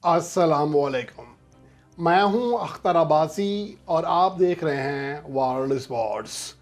अस्सलामुअलैकुम। मैं हूं अख्तर अब्बासी और आप देख रहे हैं world sports.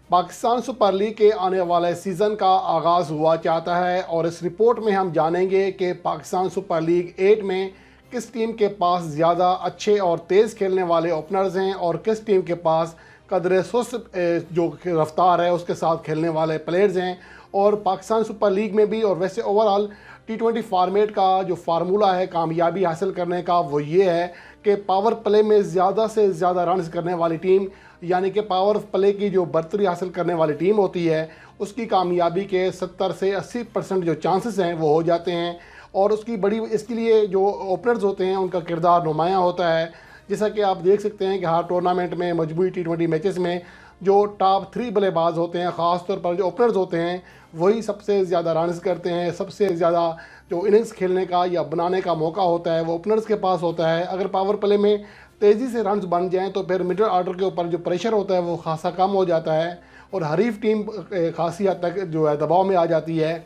Pakistan super league के आने वाले सीज़न का आगाज़ हुआ चाहता है और इस रिपोर्ट में हम जानेंगे कि पाकिस्तान सुपर लीग 8 में किस टीम के पास ज़्यादा अच्छे और तेज़ खेलने वाले ओपनर्स हैं और किस टीम के पास कदर सुस्त जो रफ्तार है उसके साथ खेलने वाले प्लेयर्स हैं। और पाकिस्तान सुपर लीग में भी और वैसे ओवरऑल T20 फॉर्मेट का जो फार्मूला है कामयाबी हासिल करने का वो ये है कि पावर प्ले में ज़्यादा से ज़्यादा रन्स करने वाली टीम, यानी कि पावर प्ले की जो बर्तरी हासिल करने वाली टीम होती है उसकी कामयाबी के 70 से 80% जो चांसेस हैं वो हो जाते हैं। और उसकी बड़ी इसके लिए जो ओपनर्स होते हैं उनका किरदार नुमायाँ होता है। जैसा कि आप देख सकते हैं कि हर टूर्नामेंट में मजमूई T20 मैचेस में जो टॉप 3 बल्लेबाज होते हैं, ख़ास तौर पर जो ओपनर्स होते हैं, वही सबसे ज़्यादा रन्स करते हैं। सबसे ज़्यादा जो इनिंग्स खेलने का या बनाने का मौका होता है वो ओपनर्स के पास होता है। अगर पावर प्ले में तेज़ी से रन्स बन जाएँ तो फिर मिडल ऑर्डर के ऊपर जो प्रेशर होता है वो खासा कम हो जाता है और हरीफ टीम खासी हद तक जो है दबाव में आ जाती है।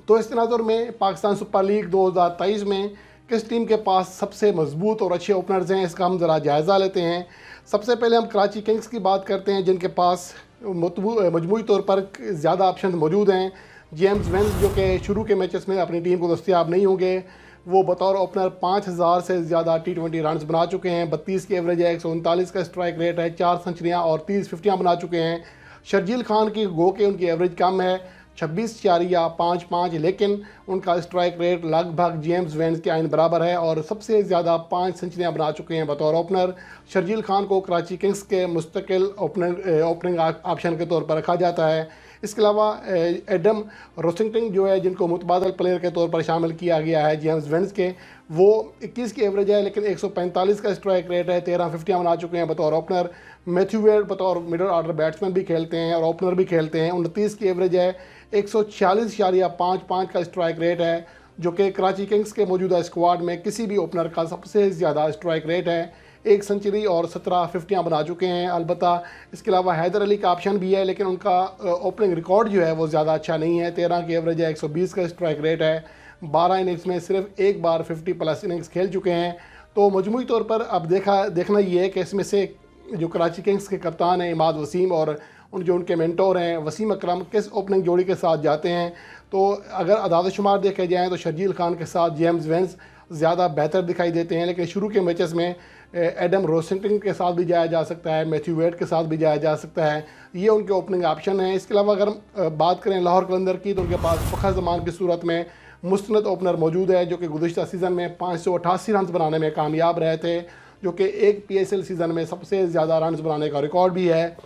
तो इस तनाजुर में पाकिस्तान सुपर लीग 2023 में किस टीम के पास सबसे मजबूत और अच्छे ओपनर्स हैं, इसका हम ज़रा जायज़ा लेते हैं। सबसे पहले हम कराची किंग्स की बात करते हैं, जिनके पास मजमूई तौर पर ज़्यादा ऑप्शन मौजूद हैं। जेम्स वेंस जो कि शुरू के मैचेस में अपनी टीम को दस्तियाब नहीं होंगे, वो बतौर ओपनर 5000 से ज़्यादा T20 रन्स बना चुके हैं। 32 की एवरेज है, 139 का स्ट्राइक रेट है, 4 सेंचुरियाँ और 30 फिफ्टियाँ बना चुके हैं। शर्जील खान की गो के उनकी एवरेज कम है 26.55, लेकिन उनका स्ट्राइक रेट लगभग जेम्स वेंस के आइन बराबर है और सबसे ज़्यादा 5 सेंचुरियाँ बना चुके हैं बतौर ओपनर। शर्जील खान को कराची किंग्स के मुस्तकिल ओपनिंग ऑप्शन के तौर पर रखा जाता है। इसके अलावा एडम रोसिंगटन जो है, जिनको मुतबादल प्लेयर के तौर पर शामिल किया गया है जेम्स वेंस के, वो 21 की एवरेज है लेकिन 145 का स्ट्राइक रेट है, 13 फिफ्टियाँ बना चुके हैं बतौर ओपनर। मैथ्यू वेड बतौर मिडल ऑर्डर बैट्समैन भी खेलते हैं और ओपनर भी खेलते हैं। 29 की एवरेज है, 146.55 का स्ट्राइक रेट है, जो कि कराची किंग्स के मौजूदा स्क्वाड में किसी भी ओपनर का सबसे ज़्यादा स्ट्राइक रेट है। 1 सेंचुरी और 17 फिफ्टियाँ बना चुके हैं। अलबत्ता इसके अलावा हैदर अली का ऑप्शन भी है लेकिन उनका ओपनिंग रिकॉर्ड जो है वो ज़्यादा अच्छा नहीं है। 13 की एवरेज है, 120 का स्ट्राइक रेट है, 12 इनिंग्स में सिर्फ एक बार 50+ इनिंग्स खेल चुके हैं। तो मजमूई तौर पर अब देखना ये है कि इसमें से जो कराची किंग्स के कप्तान हैं इमाद वसीम और जो उनके मेंटोर हैं वसीम अकरम किस ओपनिंग जोड़ी के साथ जाते हैं। तो अगर अदाद शुमार देखे जाएँ तो शर्जील खान के साथ जेम्स वेंस ज़्यादा बेहतर दिखाई देते हैं, लेकिन शुरू के मैचेस में एडम रोसिंगटन के साथ भी जाया जा सकता है, मैथ्यू वेड के साथ भी जाया जा सकता है। ये उनके ओपनिंग ऑप्शन हैं। इसके अलावा अगर हम बात करें लाहौर कलंदर की, तो उनके पास फ़खर ज़मान की सूरत में मुस्तनद ओपनर मौजूद है, जो कि गुज़िश्ता सीज़न में 588 रन बनाने में कामयाब रहे थे, जो कि एक PSL सीज़न में सबसे ज़्यादा रन बनाने का रिकॉर्ड भी है।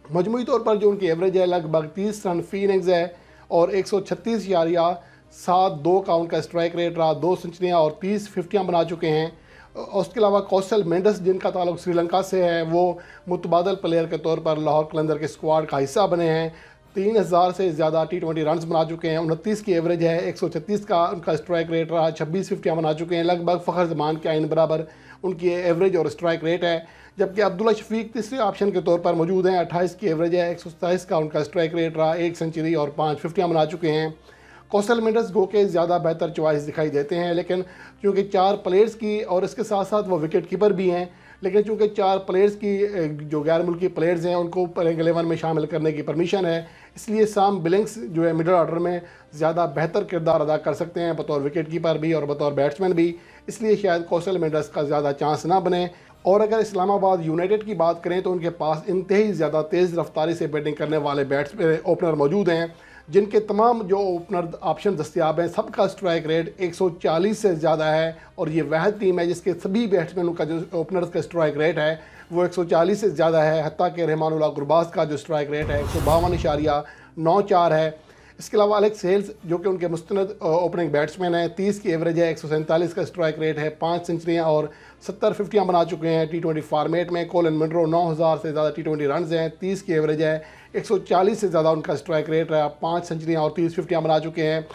मजमूई तौर पर जो उनकी एवरेज है लगभग 30 रन फी इनिंग्स है और 136.72 का उनका स्ट्राइक रेट रहा, 2 सेंचुरियाँ और 30 फिफ्टियाँ बना चुके हैं। उसके अलावा कौशल मेंडस, जिनका ताल्लुक श्रीलंका से है, वो मुतबादल प्लेयर के तौर पर लाहौर कलंदर के स्क्वाड का हिस्सा बने हैं। 3000 से ज़्यादा T20 रन्स बना चुके हैं। 29 की एवरेज है, 136 का उनका स्ट्राइक रेट रहा, 26 फिफ्टियाँ बना चुके हैं, लगभग फ़खर ज़मान के आइन बराबर उनकी एवरेज और स्ट्राइक रेट है। जबकि अब्दुल्ला शफीक तीसरे ऑप्शन के तौर पर मौजूद हैं। 28 की एवरेज है, 127 का उनका स्ट्राइक रेट रहा, 1 सेंचुरी और 5 फिफ्टियाँ बना चुके हैं। कौशल मेंडस गो के ज़्यादा बेहतर चॉइस दिखाई देते हैं, लेकिन चूँकि 4 प्लेयर्स की और इसके साथ साथ वो विकेट कीपर भी हैं, लेकिन चूँकि 4 प्लेयर्स की जो गैर मुल्की प्लेयर्स हैं उनको प्लेइंग 11 में शामिल करने की परमिशन है, इसलिए सैम बिलिंग्स जो है मिडल ऑर्डर में ज़्यादा बेहतर किरदार अदा कर सकते हैं बतौर विकेट कीपर भी और बतौर बैट्समैन भी, इसलिए शायद कौशल मेंडस का ज़्यादा चांस ना बने। और अगर इस्लामाबाद यूनाइटेड की बात करें तो उनके पास इंतहाई ज़्यादा तेज़ रफ्तारी से बैटिंग करने वाले ओपनर मौजूद हैं, जिनके तमाम जो ओपनर ऑप्शन दस्तियाब हैं सबका स्ट्राइक रेट 140 से ज़्यादा है। और ये वह टीम है जिसके सभी बैट्समैनों का जो ओपनर्स का स्ट्राइक रेट है वो 140 से ज़्यादा है। हत्ता कि रहमानुल्लाह गुरबाज का जो स्ट्राइक रेट है 152.94 है। इसके अलावा एलेक्स हेल्स जो कि उनके मुस्तनद ओपनिंग बैट्समैन हैं, 30 की एवरेज है, 147 का स्ट्राइक रेट है, 5 सेंचुरियाँ और 70 फिफ्टियाँ बना चुके हैं T20 फॉर्मेट में। कोलिन मंड्रो 9000 से ज़्यादा T20 रन हैं, 30 की एवरेज है, 140 से ज़्यादा उनका स्ट्राइक रेट रहा, 5 सेंचुरियाँ और 30 फिफ्टियाँ बना चुके हैं।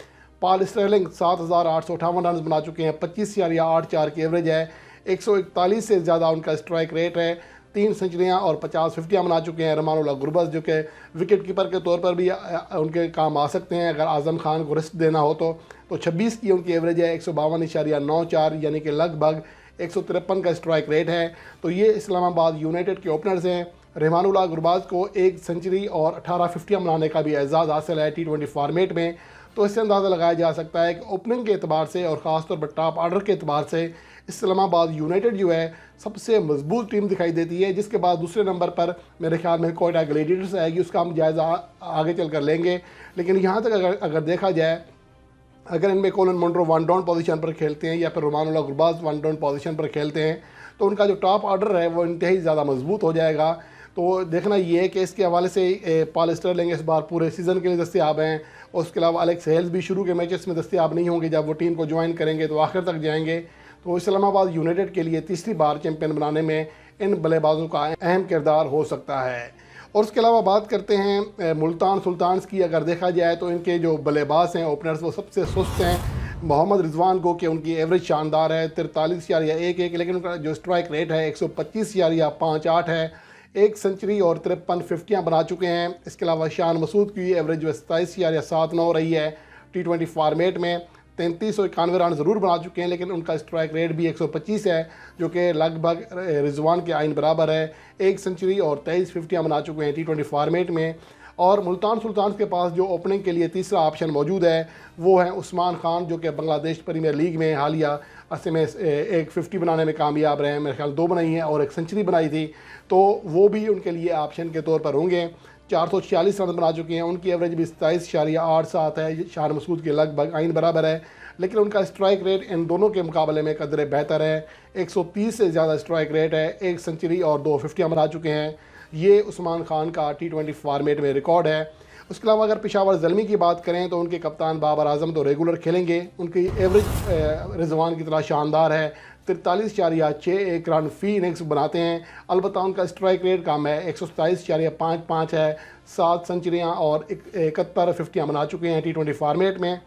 पॉल स्टर्लिंग 7858 रन बना चुके हैं, 25.84 की एवरेज है, 141 से ज़्यादा उनका स्ट्राइक रेट है, 3 सेंचुरियाँ और 50 फिफ्टियाँ बना चुके हैं। रहमानुल्लाह गुरबज जो कि विकेट कीपर के तौर पर भी उनके काम आ सकते हैं अगर आज़म खान को रिस्क देना हो तो। तो 26 की उनकी एवरेज है 152.94, यानी कि लगभग 153 का स्ट्राइक रेट है। तो ये इस्लामाबाद यूनाइटेड के ओपनर्स हैं। रहमानुल्लाह गुरबाज को एक सेंचुरी और 18 फिफ्टियाँ बनाने का भी एजाज़ हासिल है T20 फॉर्मेट में। तो इससे अंदाज़ा लगाया जा सकता है कि ओपनिंग के अतबार से और ख़ासतौर पर टॉप ऑर्डर के अतबार से इस्लामाबाद यूनाइटेड जो है सबसे मजबूत टीम दिखाई देती है। जिसके बाद दूसरे नंबर पर मेरे ख्याल में कोयटा ग्लैडिएटर्स आएगी, उसका हम जायज़ा आगे चल कर लेंगे। लेकिन यहाँ तक अगर देखा जाए, अगर इनमें colon Munro one down position पर खेलते हैं या फिर Rahmanullah Gurbaz one down position पर खेलते हैं तो उनका जो टॉप ऑर्डर है वो इंतहाई ज़्यादा मजबूत हो जाएगा। तो देखना ये है कि इसके हवाले से पॉल स्टर्लिंग इस बार पूरे सीज़न के लिए दस्तियाब हैं, और उसके अलावा एलेक्स हेल्स भी शुरू के मैचेस में दस्तियाब नहीं होंगे। जब वो टीम को ज्वाइन करेंगे तो आखिर तक जाएंगे। तो इस्लामाबाद यूनाइटेड के लिए तीसरी बार चैंपियन बनाने में इन बल्लेबाजों का अहम किरदार हो सकता है। और उसके अलावा बात करते हैं मुल्तान सुल्तान्स की। अगर देखा जाए तो इनके जो बल्लेबाज हैं ओपनर्स वो सबसे सुस्त हैं। मोहम्मद रिजवान को कि उनकी एवरेज शानदार है 43.11, लेकिन उनका जो स्ट्राइक रेट है 125.58 है। एक सेंचुरी और 53 फिफ्टियाँ बना चुके हैं। इसके अलावा शान मसूद की एवरेज जो 27.79 रही है T20 फॉर्मेट में। 3391 रन ज़रूर बना चुके हैं, लेकिन उनका स्ट्राइक रेट भी 125 है, जो कि लगभग रिजवान के आइन बराबर है। एक सेंचुरी और 23 फिफ्टियाँ बना चुके हैं T20 फॉर्मेट में। और मुल्तान सुल्तान के पास जो ओपनिंग के लिए तीसरा ऑप्शन मौजूद है वो है उस्मान खान, जो कि बांग्लादेश प्रीमियर लीग में हालिया अरसे में एक 50 बनाने में कामयाब रहे हैं। मेरे ख्याल 2 बनाई हैं और एक सेंचुरी बनाई थी, तो वो भी उनके लिए ऑप्शन के तौर पर होंगे। 446 रन बना चुके हैं। उनकी एवरेज भी 27.87 है, शान मसूद के लगभग आइन बराबर है। लेकिन उनका स्ट्राइक रेट इन दोनों के मुकाबले में कदरे बेहतर है। 130 से ज़्यादा स्ट्राइक रेट है। एक सेंचुरी और 2 फिफ्टियाँ बना चुके हैं। ये उस्मान खान का T20 फॉर्मेट में रिकॉर्ड है। उसके अलावा अगर पेशावर ज़ल्मी की बात करें तो उनके कप्तान बाबर आजम तो रेगुलर खेलेंगे। उनकी एवरेज रिजवान की तरह शानदार है, 43.61 रन फी इनिंग्स बनाते हैं। अलबत्ता उनका स्ट्राइक रेट कम है, 127.55 है। 7 सेंचुरियाँ और 71 फिफ्टियाँ बना चुके हैं T20 फॉर्मेट में।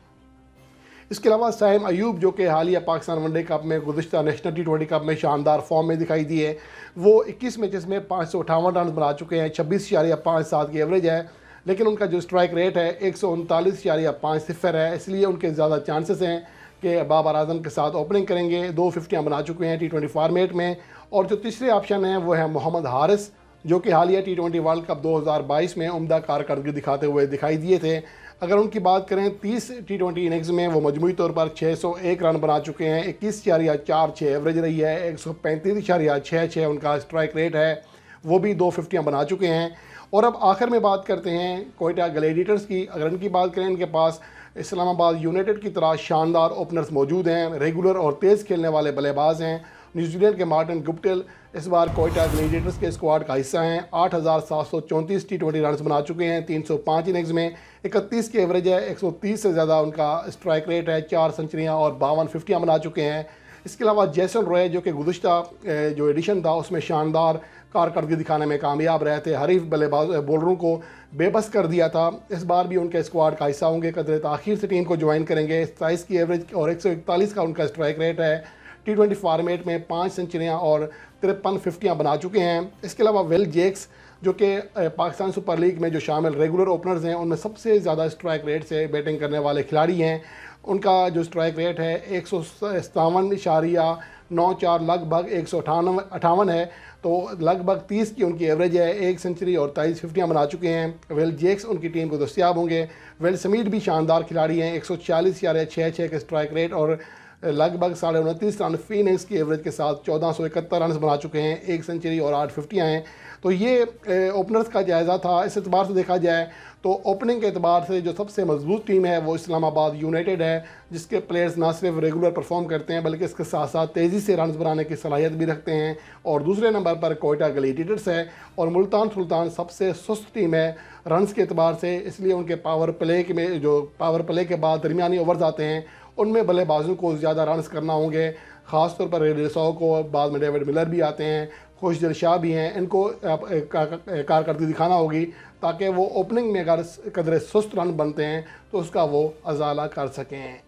इसके अलावा साइम अयूब, जो कि हालिया पाकिस्तान वनडे कप में गुज़िश्ता नेशनल T20 कप में शानदार फॉर्म में दिखाई दिए, वो 21 मैचेस में 558 रन बना चुके हैं। 26.57 की एवरेज है, लेकिन उनका जो स्ट्राइक रेट है 139.50 है। इसलिए उनके ज़्यादा चांसेस हैं कि बाबर आजम के साथ ओपनिंग करेंगे। 2 फिफ्टियाँ बना चुके हैं T20 फॉर्मेट में। और जो तीसरे ऑप्शन हैं वो है मोहम्मद हारिस, जो कि हालिया T20 वर्ल्ड कप 2022 में उम्दा कारकर्दगी दिखाते हुए दिखाई दिए थे। अगर उनकी बात करें 30 T20 इनिंग्स में वो मजमूई तौर पर 601 रन बना चुके हैं। 21.46 एवरेज रही है। 135.66 उनका स्ट्राइक रेट है, वो भी 2 फिफ्टियाँ बना चुके हैं। और अब आखिर में बात करते हैं कोयटा ग्लैडिएटर्स की। अगर इनकी बात करें, इनके पास इस्लामाबाद यूनाइटेड की तरह शानदार ओपनर्स मौजूद हैं। रेगुलर और तेज़ खेलने वाले बल्लेबाज हैं। न्यूजीलैंड के मार्टिन गुप्टिल इस बार कोयटा ग्लैडिएटर्स के स्क्वाड का हिस्सा हैं। 8,734 T20 रन बना चुके हैं 305 इनिंग्स में। 31 की एवरेज है। 130 से ज़्यादा उनका स्ट्राइक रेट है। 4 सेंचुरियाँ और 52 फिफ्टियाँ बना चुके हैं। इसके अलावा जैसन रॉय, जो कि गुज़िश्ता जो एडिशन था उसमें शानदार कारकर्दगी दिखाने में कामयाब रहे थे, हरीफ बल्लेबाज बॉलरों को बेबस कर दिया था, इस बार भी उनके स्क्वाड का हिस्सा होंगे। कदरे ताख़ीर से टीम को ज्वाइन करेंगे। 27 की एवरेज और 141 का उनका स्ट्राइक रेट है। T20 फॉर्मेट में 5 सेंचुरियाँ और 53 फिफ्टियाँ बना चुके हैं। इसके अलावा विल जेक्स, जो कि पाकिस्तान सुपर लीग में जो शामिल रेगुलर ओपनर्स हैं उनमें सबसे ज़्यादा स्ट्राइक रेट से बैटिंग करने वाले खिलाड़ी हैं। उनका जो स्ट्राइक रेट है 157.94, लगभग 158 है। तो लगभग 30 की उनकी एवरेज है। एक सेंचुरी और 23 फिफ्टियाँ बना चुके हैं। वेल जेक्स उनकी टीम को दस्तियाब होंगे। वेल समीट भी शानदार खिलाड़ी हैं। 140.66 के स्ट्राइक रेट और लगभग 29.5 रन फी इनिंग्स की एवरेज के साथ 1471 रन बना चुके हैं। एक सेंचुरी और 8 फिफ्टियाँ हैं। तो ये ओपनर्स का जायज़ा था। इस एतबार से देखा जाए तो ओपनिंग के एतबार से जो सबसे मजबूत टीम है वो इस्लामाबाद यूनाइटेड है, जिसके प्लेयर्स ना सिर्फ रेगुलर परफॉर्म करते हैं बल्कि इसके साथ साथ तेज़ी से रन बनाने की सलाहियत भी रखते हैं। और दूसरे नंबर पर कोयटा ग्लैडिएटर्स है। और मुल्तान सुल्तान सबसे सुस्त टीम है रन्स के एतबार से, इसलिए उनके पावर प्ले में जो पावर प्ले के बाद दरमियानी ओवर्स आते हैं उनमें बल्लेबाजों को ज़्यादा रन्स करना होंगे। ख़ासतौर पर रेडिसो को, बाद में डेविड मिलर भी आते हैं, खुशदिल शाह भी हैं, इनको कारकर्दगी दिखाना होगी ताकि वो ओपनिंग में अगर कदरे सुस्त रन बनते हैं तो उसका वो अजाला कर सकें।